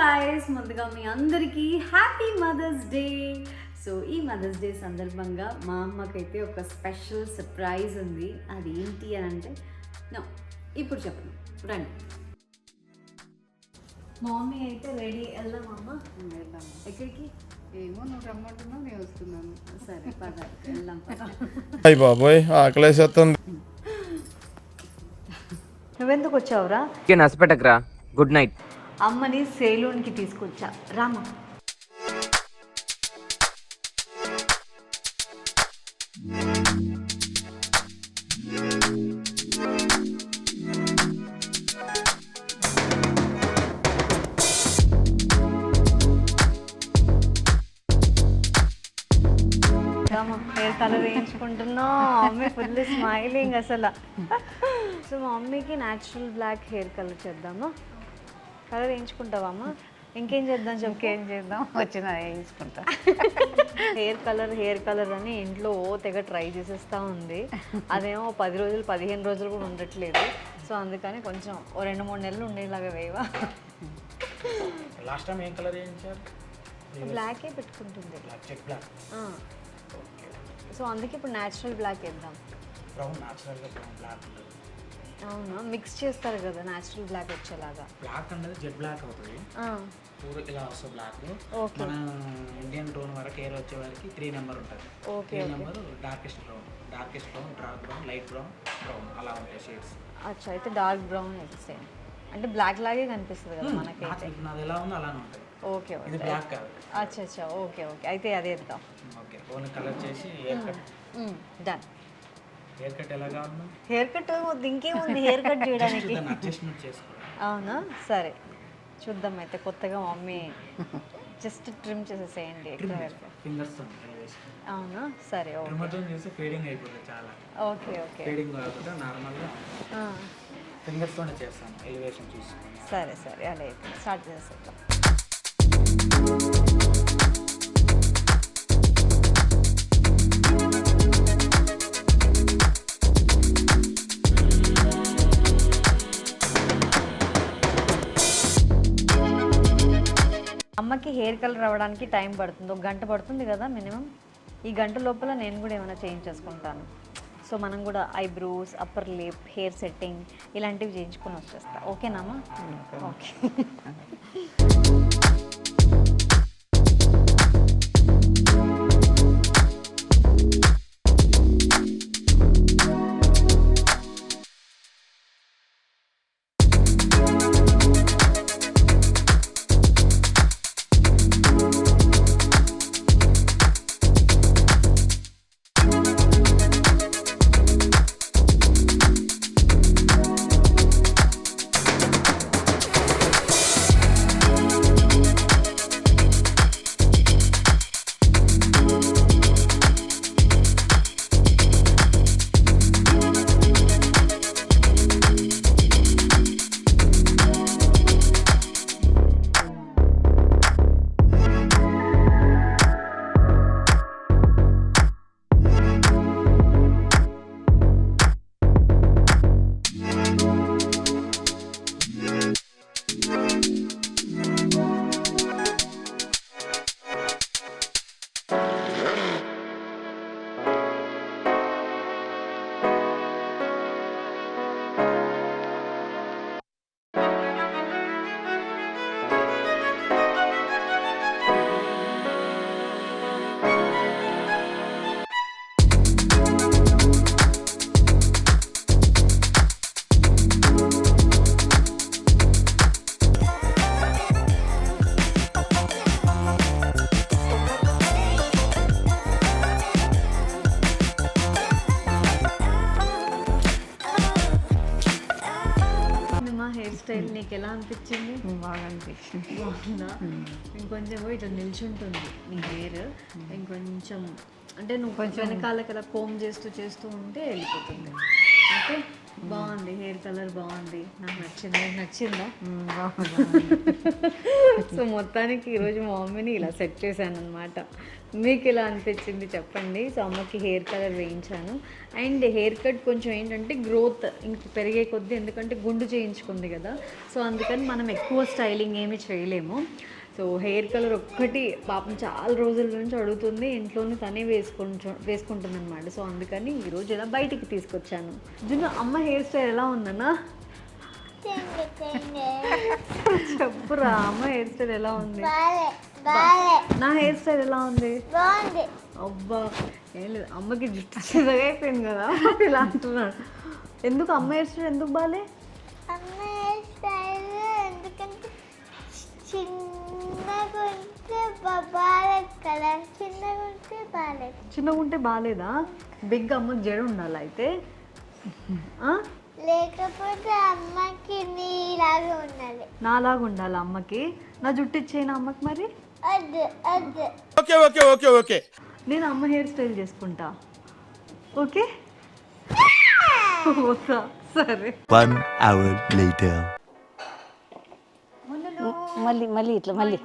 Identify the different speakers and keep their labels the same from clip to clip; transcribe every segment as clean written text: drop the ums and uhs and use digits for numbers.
Speaker 1: Guys, ముందుగా మీ అందరికీ happy mother's day. So ఈ మదర్స్ డే సందర్భంగా మా అమ్మకైతే ఒక స్పెషల్ సర్ప్రైజ్ ఉంది. అది ఏంటి అని అంటే ఇప్పుడు చెప్పను, రండి. మా మమ్మీ అయితే రెడీ, వెళ్దాం అమ్మ.
Speaker 2: వెళ్దాం.
Speaker 1: ఎక్కడికి
Speaker 2: ఏమో నువ్వు రమ్మంటున్నావు, నేను వస్తున్నాను.
Speaker 1: సరే పద, వెళ్దాం.
Speaker 3: అయ్య బాబోయ్, ఆకలేసేస్తుంది.
Speaker 1: నువ్వెందుకు వచ్చావురా?
Speaker 4: నచ్చపెట్టకరా. Good night.
Speaker 1: అమ్మని సేలూన్కి తీసుకొచ్చా, రామా. హెయిర్ కలర్ వేయించుకుంటున్నా. మమ్మీ ఫుల్ స్మైలింగ్ అసలు. సో మా మమ్మీకి న్యాచురల్ బ్లాక్ హెయిర్ కలర్ చేద్దామా? కలర్ వేయించుకుంటావా అమ్మ? ఇంకేం చేద్దాం చెప్పు.
Speaker 2: ఏం చేద్దాం, వచ్చిన వేయించుకుంటా.
Speaker 1: హెయిర్ కలర్ అని ఇంట్లో తెగ ట్రై చేసేస్తూ ఉంది. అదేమో 10 రోజులు 15 రోజులు కూడా ఉండట్లేదు. సో అందుకని కొంచెం ఓ 2-3 నెలలు ఉండేలాగా వేయవా?
Speaker 5: లాస్ట్ టైం ఏం కలర్ చేయించారు?
Speaker 1: బ్లాకే పెట్టుకుంటుంది.
Speaker 5: Check black.
Speaker 1: సో అందుకే ఇప్పుడు న్యాచురల్ బ్లాక్ వేద్దాం.
Speaker 5: బ్రౌన్, న్యాచురల్గా బ్రౌన్ బ్లాక్ ఉంటుంది.
Speaker 1: అవునా, మిక్స్ చేస్తారు కదా న్యాచురల్ బ్లాక్ వచ్చేలాగా.
Speaker 5: బ్లాక్ అనేది జెడ్ బ్లాక్ అవుతుంది. పూర ఇలా వస్తుంది బ్లాక్.
Speaker 1: ఓకే.
Speaker 5: మన ఇండియన్ టోన్ వరకు హెయిర్ వచ్చే వరకు 3 నెంబర్ ఉంటుంది.
Speaker 1: Okay.
Speaker 5: 3 number darkest brown, dark brown, light brown, brown అలా ఉంటాయి షేడ్స్.
Speaker 1: అచ్చా, అయితే డార్క్ బ్రౌన్ అయితే సేమ్, అంటే బ్లాక్ లాగే కనిపిస్తుంది కదా మనకైతే.
Speaker 5: నాది ఎలా ఉందో అలానే ఉంటుంది.
Speaker 1: ఓకే
Speaker 5: ఇది బ్లాక్ కాదు.
Speaker 1: అచ్చా, ఓకే అయితే అదే ఇద్దాం.
Speaker 5: ఓకే, ఓన్లీ కలర్ చేసి hair cut.
Speaker 1: Done.
Speaker 5: Hair cut ఎలాగా ఉంది?
Speaker 1: హెయిర్ కట్ ఇంకేముంది హెయిర్ కట్ చేయడానికి?
Speaker 5: అడ్జస్ట్మెంట్ చేసుకోవాలి.
Speaker 1: అవునా, సరే చూద్దాం. అయితే కొత్తగా మమ్మీ జస్ట్ ట్రిమ్ చేసేసేయండి ఎక్కువ హెయిర్.
Speaker 5: ఫింగర్స్.
Speaker 1: అవునా, సరే ఓకే.
Speaker 5: ట్రిమ్మర్తో చేస్తే ఫేడింగ్ అయిపోతుంది చాలా.
Speaker 1: ఓకే.
Speaker 5: ఫేడింగ్ కాకుండా నార్మల్గా ఫింగర్స్తోనే చేస్తాను, ఎలివేషన్ చూసుకొని.
Speaker 1: సరే అలా అయితే స్టార్ట్ చేసేద్దాం. అమ్మకి హెయిర్ కలర్ రావడానికి టైం పడుతుంది, 1 గంట పడుతుంది కదా మినిమం. ఈ గంట లోపల నేను కూడా ఏమైనా చేంజ్ చేసుకుంటాను. సో మనం కూడా eyebrows, upper lip, hair setting ఇలాంటివి చేయించుకొని వచ్చేస్తా. ఓకేనామా? ఓకే. హెయిర్ స్టైల్ నీకు ఎలా అనిపించింది?
Speaker 2: బాగా అనిపించింది.
Speaker 1: బాగుందా? ఇంకొంచెం ఇట్లా నిల్చుంటుంది నీ హెయిర్. ఇంకొంచెం అంటే నువ్వు కొంచెం వెనకాలకి అలా కోమ్ చేస్తూ ఉంటే వెళ్ళిపోతుంది. ఓకే, బాగుంది. హెయిర్ కలర్ బాగుంది, నాకు నచ్చింది. నచ్చిందా? సో మొత్తానికి ఈరోజు మా మమ్మీని ఇలా సెట్ చేశాను అనమాట. మీకు ఎలా అనిపించింది చెప్పండి. సో అమ్మకి హెయిర్ కలర్ వేయించాను. అండ్ హెయిర్ కట్ కొంచెం ఏంటంటే గ్రోత్ ఇంక పెరిగే కొద్దీ, ఎందుకంటే గుండు చేయించుకుంది కదా, సో అందుకని మనం ఎక్కువ స్టైలింగ్ ఏమీ చేయలేము. సో హెయిర్ కలర్ ఒక్కటి పాపం చాలా రోజుల నుంచి అడుగుతుంది, ఇంట్లోనే తనే వేసుకుంటుంది అనమాట. సో అందుకని ఈరోజు ఇలా బయటికి తీసుకొచ్చాను. జున్ను, అమ్మ హెయిర్ స్టైల్ ఎలా ఉందన్నా చెప్పురా, అమ్మ హెయిర్ స్టైల్ ఎలా ఉంది? నా హెయిర్ స్టైల్ ఎలా ఉంది? అబ్బా ఏం లేదు, అమ్మకి జుట్టు చిన్నగా అయిపోయింది కదా ఇలా అంటున్నాడు. ఎందుకు అమ్మ హెయిర్ స్టైల్ ఎందుకు బాలే?
Speaker 6: ఎందుకంటే
Speaker 1: చిన్నగా ఉంటే బాగాలేదా? బిగ్ అమ్మకి జడ ఉండాలి అయితే,
Speaker 6: లేకపోతే అమ్మకి నీలాగా ఉండాలి.
Speaker 1: నాలాగా ఉండాలి అమ్మకి. నా జుట్టు ఇచ్చేనా అమ్మకి మరి?
Speaker 3: ఓకే ఓకే ఓకే ఓకే
Speaker 1: నేను అమ్మ హెయిర్ స్టైల్ చేసుకుంటా. ఓకే ఓకే సరే.
Speaker 7: 1 hour later.
Speaker 2: మళ్ళీ ఇట్లా మళ్ళీ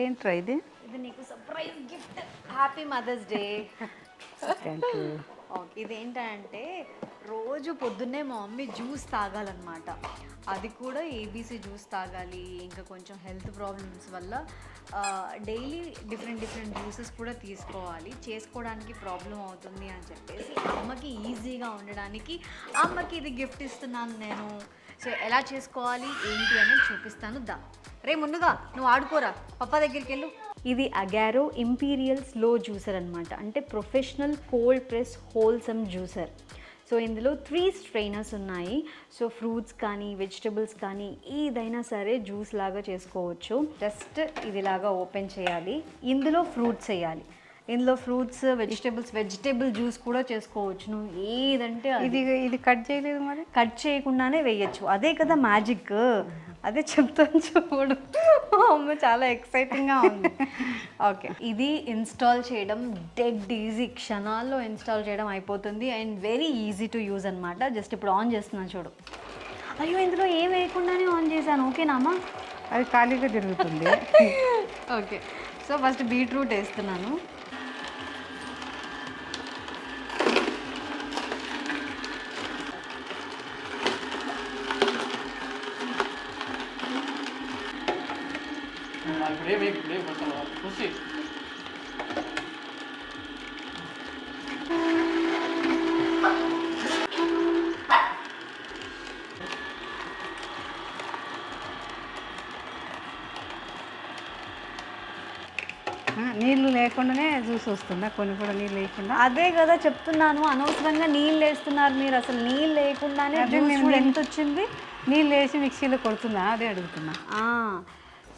Speaker 2: ఏంట్రా ఇది?
Speaker 1: ఇది నీకు surprise gift. Happy mother's day.
Speaker 2: Thank you.
Speaker 1: Okay, ఇదేంటంటే రోజు పొద్దున్నే మా మమ్మీ జ్యూస్ తాగాలన్నమాట. అది కూడా ఏబీసీ జ్యూస్ తాగాలి. ఇంకా కొంచెం హెల్త్ ప్రాబ్లమ్స్ వల్ల డైలీ డిఫరెంట్ జ్యూసెస్ కూడా తీసుకోవాలి. చేసుకోవడానికి ప్రాబ్లం అవుతుంది అని చెప్పేసి అమ్మకి ఈజీగా ఉండడానికి అమ్మకి ఇది గిఫ్ట్ ఇస్తున్నాను నేను. సో ఎలా చేసుకోవాలి ఏంటి అనేది చూపిస్తాను. రే ముందుగా నువ్వు ఆడుకోరా, పప్పా దగ్గరికి వెళ్ళు. ఇది అగారో ఇంపీరియల్ స్లో జ్యూసర్ అనమాట. అంటే professional cold press wholesome juicer. So ఇందులో 3 స్ట్రెయినర్స్ ఉన్నాయి. సో ఫ్రూట్స్ కానీ వెజిటబుల్స్ కానీ ఏదైనా సరే జ్యూస్ లాగా చేసుకోవచ్చు. జస్ట్ ఇదిలాగా ఓపెన్ చేయాలి, ఇందులో ఫ్రూట్స్ వేయాలి. ఇందులో ఫ్రూట్స్ వెజిటేబుల్ జ్యూస్ కూడా చేసుకోవచ్చు. నువ్వు ఏదంటే
Speaker 2: ఇది కట్ చేయలేదు మరి?
Speaker 1: కట్ చేయకుండానే వేయచ్చు. అదే కదా మ్యాజిక్. అదే చెప్తాను చూడు. అమ్మ చాలా ఎక్సైటింగ్గా ఉంది. ఓకే, ఇది ఇన్స్టాల్ చేయడం డెడ్ ఈజీ, క్షణాల్లో ఇన్స్టాల్ చేయడం అయిపోతుంది. And very easy to use అనమాట. జస్ట్ ఇప్పుడు ఆన్ చేస్తున్నాను చూడు. అయ్యో ఇందులో ఏం వేయకుండానే ఆన్ చేశాను. ఓకేనామా?
Speaker 2: అది ఖాళీగా తిరుగుతుంది.
Speaker 1: ఓకే, సో ఫస్ట్ బీట్రూట్ వేస్తున్నాను.
Speaker 2: నీళ్ళు లేకుండానే జ్యూస్ వస్తుందా? కొన్ని కూడా నీళ్ళు లేకుండా.
Speaker 1: అదే కదా చెప్తున్నాను, అనవసరంగా నీళ్ళు వేస్తున్నారు మీరు. అసలు నీళ్ళు లేకుండానే జ్యూస్ ఎంత వచ్చింది.
Speaker 2: నీళ్ళు వేసి మిక్సీలో కొడుతుందా అదే అడుగుతున్నా.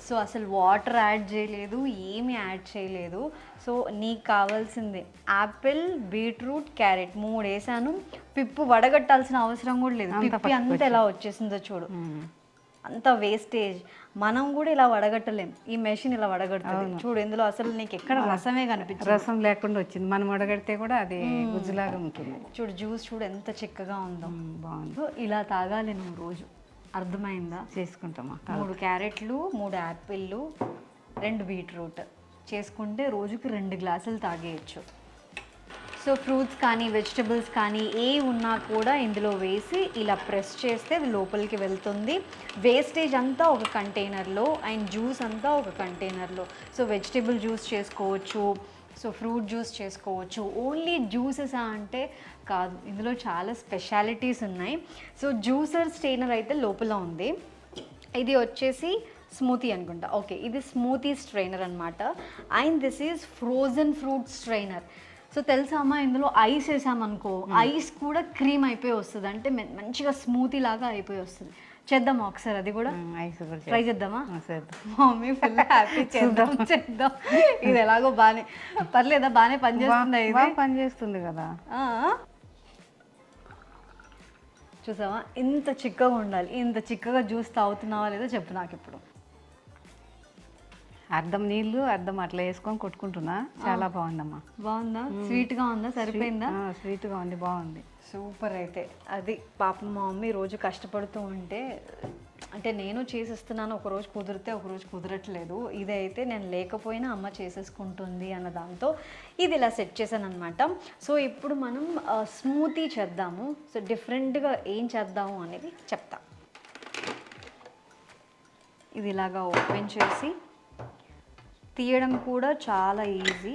Speaker 1: సో అసలు వాటర్ యాడ్ చేయలేదు, ఏమి యాడ్ చేయలేదు. సో నీకు కావాల్సింది యాపిల్, బీట్రూట్, క్యారెట్ 3 వేసాను. పిప్పు వడగట్టాల్సిన అవసరం కూడా లేదు. పిప్పి అంత ఎలా వచ్చేసిందో చూడు. అంత వేస్టేజ్. మనం కూడా ఇలా వడగట్టలేం, ఈ మెషిన్ ఇలా వడగడుతుంది చూడు. ఇందులో అసలు నీకు ఎక్కడ రసమే కనిపించింది.
Speaker 2: రసం లేకుండా వచ్చింది. మనం వడగడితే కూడా అది గుజ్జులాగా ఉంటుంది.
Speaker 1: చూడు జ్యూస్ చూడు ఎంత చిక్కగా ఉందో.
Speaker 2: బాగుంది.
Speaker 1: సో ఇలా తాగాలి నువ్వు రోజు. అర్థమైందా?
Speaker 2: చేసుకుంటామా?
Speaker 1: 3 క్యారెట్లు, 3 యాపిళ్ళు, 2 బీట్రూట్ చేసుకుంటే రోజుకి 2 గ్లాసులు తాగేయచ్చు. సో ఫ్రూట్స్ కానీ వెజిటబుల్స్ కానీ ఏ ఉన్నా కూడా ఇందులో వేసి ఇలా ప్రెస్ చేస్తే అది లోపలికి వెళ్తుంది. వేస్టేజ్ అంతా ఒక కంటైనర్లో అండ్ జ్యూస్ అంతా ఒక కంటైనర్లో. సో వెజిటబుల్ జ్యూస్ చేసుకోవచ్చు, సో ఫ్రూట్ జ్యూస్ చేసుకోవచ్చు. ఓన్లీ జ్యూసెస్ అంటే కాదు, ఇందులో చాలా స్పెషాలిటీస్ ఉన్నాయి. సో జ్యూసర్ స్ట్రెయినర్ అయితే లోపల ఉంది. ఇది వచ్చేసి స్మూతీ అనుకుంటా. ఓకే, ఇది స్మూతీ స్ట్రెయినర్ అనమాట. And this is frozen fruit strainer. So తెలుసా అమ్మా, ఇందులో ఐస్ వేసామనుకో ఐస్ కూడా క్రీమ్ అయిపోయి వస్తుంది. అంటే మంచిగా స్మూతీ లాగా అయిపోయి వస్తుంది. చేద్దామా ఒకసారి అది కూడా? ట్రై చేద్దామా? Mummy full happy. చేద్దాం. ఇది ఎలాగో బాగానే పర్లేదా? బాగానే పనిచేస్తుంది.
Speaker 2: పనిచేస్తుంది కదా.
Speaker 1: చూసావా ఇంత చిక్కగా ఉండాలి. ఇంత చిక్కగా జ్యూస్ తాగుతున్నావా లేదో చెప్పు నాకు ఇప్పుడు.
Speaker 2: అర్థం నీళ్ళు అర్థం అట్లా వేసుకొని కొట్టుకుంటున్నా. చాలా బాగుందమ్మా.
Speaker 1: బాగుందా? స్వీట్గా ఉందా? సరిపోయిందా?
Speaker 2: స్వీట్గా ఉంది, బాగుంది.
Speaker 1: సూపర్. అయితే అది పాపం మా మమ్మీ రోజు కష్టపడుతూ ఉంటే అంటే నేను చేసేస్తున్నాను, ఒకరోజు కుదిరితే ఒకరోజు కుదరట్లేదు. ఇదైతే నేను లేకపోయినా అమ్మ చేసేసుకుంటుంది అన్న దాంతో ఇది ఇలా సెట్ చేశాను అనమాట. సో ఇప్పుడు మనం స్మూతీ చేద్దాము. సో డిఫరెంట్గా ఏం చేద్దాము అనేది చెప్తా. ఇది ఇలాగా ఓపెన్ చేసి తీయడం కూడా చాలా ఈజీ.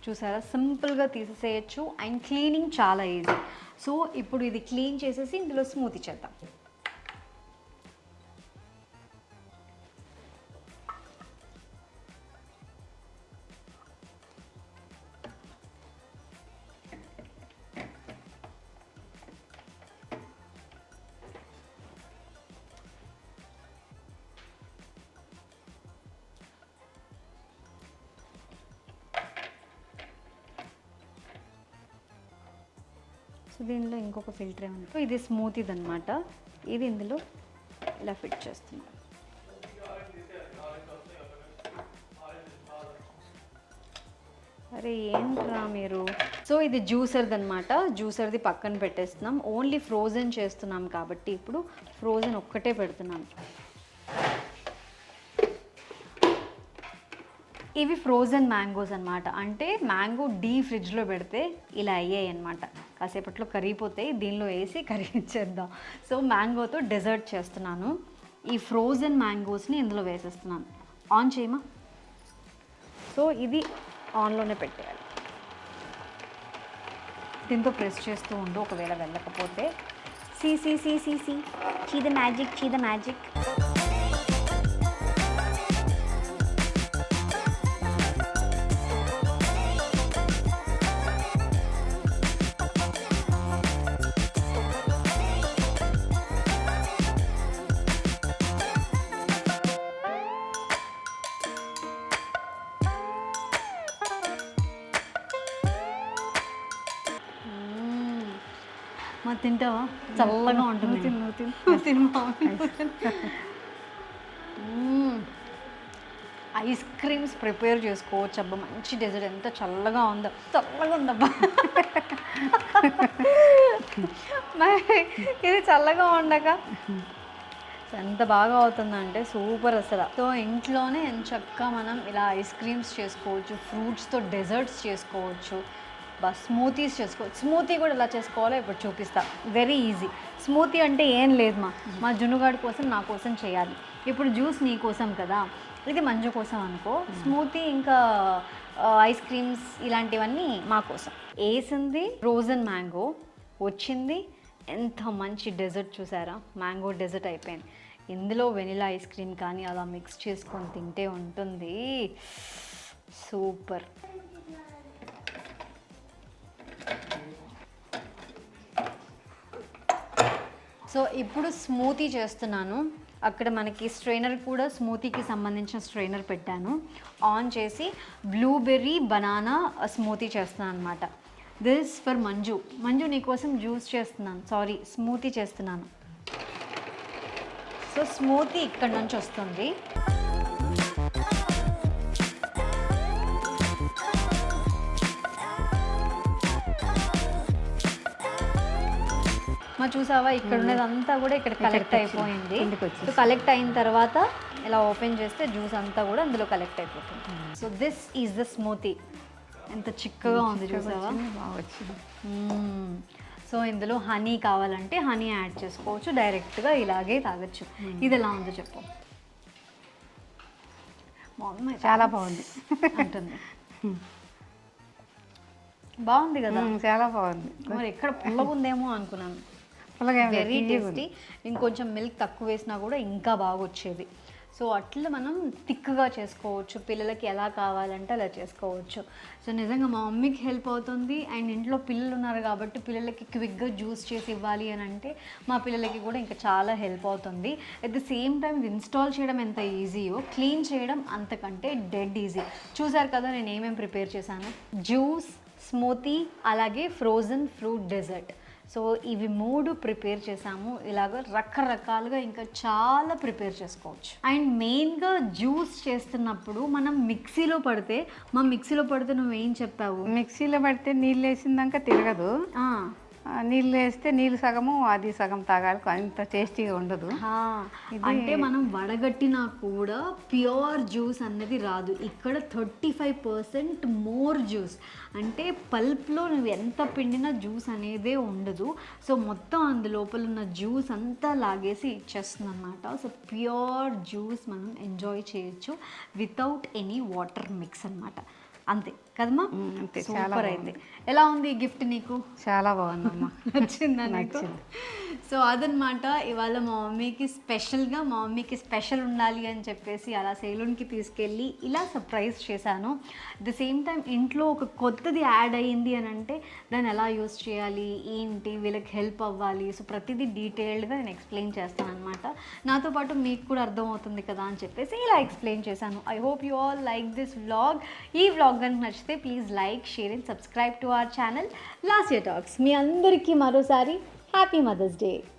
Speaker 1: చూసారా, సింపుల్గా తీసేసేయచ్చు అండ్ క్లీనింగ్ చాలా ఈజీ. సో ఇప్పుడు ఇది క్లీన్ చేసేసి ఇందులో స్మూతీ చేద్దాం. సో దీనిలో ఇంకొక ఫిల్టర్ ఏమన్నా, ఇది స్మూతీది అనమాట. ఇది ఇందులో ఇలా ఫిట్ చేస్తుంది. అరే ఏంట్రా మీరు. సో ఇది జ్యూసర్ది అనమాట. జ్యూసర్ది పక్కన పెట్టేస్తున్నాం. ఓన్లీ ఫ్రోజన్ చేస్తున్నాం కాబట్టి ఇప్పుడు ఫ్రోజన్ ఒక్కటే పెడుతున్నాం. ఇవి ఫ్రోజన్ మ్యాంగోస్ అనమాట. అంటే మ్యాంగో ఫ్రిడ్జ్లో పెడితే ఇలా అయ్యాయి అనమాట. కాసేపట్లో కరిగిపోతాయి. దీనిలో వేసి కరిగించేద్దాం. సో మ్యాంగోతో డెజర్ట్ చేస్తున్నాను. ఈ ఫ్రోజన్ మ్యాంగోస్ని ఇందులో వేసేస్తున్నాను. ఆన్ చేయమా. సో ఇది ఆన్లోనే పెట్టేయాలి. దీంతో ప్రెస్ చేస్తూ ఉండు, ఒకవేళ వెళ్ళకపోతే. చీ ద మ్యాజిక్. మా తింటావా? చల్లగా ఉంటుంది. ఐస్ క్రీమ్స్ ప్రిపేర్ చేసుకోవచ్చు అబ్బా. మంచి డెజర్ట్. ఎంత చల్లగా ఉందో. చల్లగా ఉందబ్బా. మరి ఇది చల్లగా ఉండక ఎంత బాగా అవుతుందంటే సూపర్ అసలు. సో ఇంట్లోనే ఎంచక్కా మనం ఇలా ఐస్ క్రీమ్స్ చేసుకోవచ్చు, ఫ్రూట్స్తో డెజర్ట్స్ చేసుకోవచ్చు, స్మూతీస్ చేసుకోవచ్చు. స్మూతీ కూడా ఎలా చేసుకోవాలో ఇప్పుడు చూపిస్తా. Very easy. స్మూతీ అంటే ఏం లేదు, మా జున్నుగాడి కోసం నా కోసం చేయాలి. ఇప్పుడు జ్యూస్ నీ కోసం కదా, ఇది మంజు కోసం అనుకో. స్మూతీ ఇంకా ఐస్ క్రీమ్స్ ఇలాంటివన్నీ మా కోసం. వేసింది ఫ్రోజన్ మ్యాంగో, వచ్చింది ఎంత మంచి డెజర్ట్. చూసారా, మ్యాంగో డెజర్ట్ అయిపోయింది. ఇందులో వెనిలా ఐస్ క్రీమ్ కానీ అలా మిక్స్ చేసుకొని తింటే ఉంటుంది సూపర్. సో ఇప్పుడు స్మూతీ చేస్తున్నాను. అక్కడ మనకి స్ట్రైనర్ కూడా స్మూతీకి సంబంధించిన స్ట్రైనర్ పెట్టాను. ఆన్ చేసి బ్లూబెర్రీ బనానా స్మూతీ చేస్తున్నాను అనమాట. This for Manju. నీకోసం జ్యూస్ చేస్తున్నాను, స్మూతీ చేస్తున్నాను. సో స్మూతీ ఇక్కడ నుంచి వస్తుంది. చూసావా, ఇక్కడ ఉన్నదంతా కూడా ఇక్కడ కలెక్ట్ అయిపోయింది. సో కలెక్ట్ అయిన తర్వాత ఇలా ఓపెన్ చేస్తే జ్యూస్ అంతా కూడా అందులో కలెక్ట్ అయిపోతుంది. So this is the smoothie. ఎంత చిక్కగా ఉంది చూసావా. సో ఇందులో హనీ కావాలంటే హనీ యాడ్ చేసుకోవచ్చు, డైరెక్ట్గా ఇలాగే తాగొచ్చు. ఇది ఎలా ఉందో చెప్పు.
Speaker 2: చాలా బాగుంది
Speaker 1: అంటుంది. బాగుంది కదా,
Speaker 2: చాలా బాగుంది.
Speaker 1: మరి ఎక్కడ పుల్లగా ఉందేమో అనుకున్నాను. Very tasty. ఇంకొంచెం మిల్క్ తక్కువ వేసినా కూడా ఇంకా బాగా వచ్చేది. సో అట్లా మనం థిక్గా చేసుకోవచ్చు, పిల్లలకి ఎలా కావాలంటే అలా చేసుకోవచ్చు. సో నిజంగా మా మమ్మీకి హెల్ప్ అవుతుంది. అండ్ ఇంట్లో పిల్లలు ఉన్నారు కాబట్టి పిల్లలకి క్విక్గా జ్యూస్ చేసి ఇవ్వాలి అని అంటే మా పిల్లలకి కూడా ఇంకా చాలా హెల్ప్ అవుతుంది. At the same time install చేయడం ఎంత ఈజీయో క్లీన్ చేయడం అంతకంటే డెడ్ ఈజీ. చూసారు కదా నేను ఏమేమి ప్రిపేర్ చేశాను. జ్యూస్, స్మూతీ, అలాగే ఫ్రోజన్ ఫ్రూట్ డెజర్ట్. సో ఇవి 3 ప్రిపేర్ చేసాము. ఇలాగ రకరకాలుగా ఇంకా చాలా ప్రిపేర్ చేసుకోవచ్చు. అండ్ మెయిన్గా జ్యూస్ చేస్తున్నప్పుడు మనం మిక్సీలో పడితే నువ్వేం చెప్పావు?
Speaker 2: మిక్సీలో పడితే నీళ్ళు వేసిందాక తిరగదు, నీళ్ళు వేస్తే నీళ్ళు సగము అది సగం తాగాలి, అంత టేస్టీగా ఉండదు.
Speaker 1: అంటే మనం వడగట్టినా కూడా ప్యూర్ జ్యూస్ అన్నది రాదు. ఇక్కడ 35% మోర్ జ్యూస్, అంటే పల్ప్లో నువ్వు ఎంత పిండినా జ్యూస్ అనేదే ఉండదు. సో మొత్తం అందులోపల ఉన్న జ్యూస్ అంతా లాగేసి ఇచ్చేస్తుంది అనమాట. సో ప్యూర్ జ్యూస్ మనం ఎంజాయ్ చేయొచ్చు వితౌట్ ఎనీ వాటర్ మిక్స్ అనమాట. అంతే కదమ్మా?
Speaker 2: అంతే.
Speaker 1: సూపర్ అయితే. ఎలా ఉంది ఈ గిఫ్ట్ నీకు?
Speaker 2: చాలా బాగుందమ్మా.
Speaker 1: నచ్చిందా నీకు? సో అదనమాట ఇవాళ మా మమ్మీకి స్పెషల్గా, మా మమ్మీకి స్పెషల్ ఉండాలి అని చెప్పేసి అలా సెలూన్కి తీసుకెళ్ళి ఇలా సర్ప్రైజ్ చేశాను. అట్ ద సేమ్ టైం ఇంట్లో ఒక కొత్తది యాడ్ అయ్యింది అని అంటే దాన్ని ఎలా యూస్ చేయాలి, ఏంటి, వీళ్ళకి హెల్ప్ అవ్వాలి. సో ప్రతిదీ డీటెయిల్డ్గా నేను ఎక్స్ప్లెయిన్ చేస్తాను అనమాట. నాతో పాటు మీకు కూడా అర్థమవుతుంది కదా అని చెప్పేసి ఇలా ఎక్స్ప్లెయిన్ చేశాను. I hope you all like this vlog. ఈ వ్లాగ్ కనుక నచ్చితే please like, share and subscribe to our channel Lasya Talks. మీ అందరికీ మరోసారి హ్యాపీ మదర్స్ డే.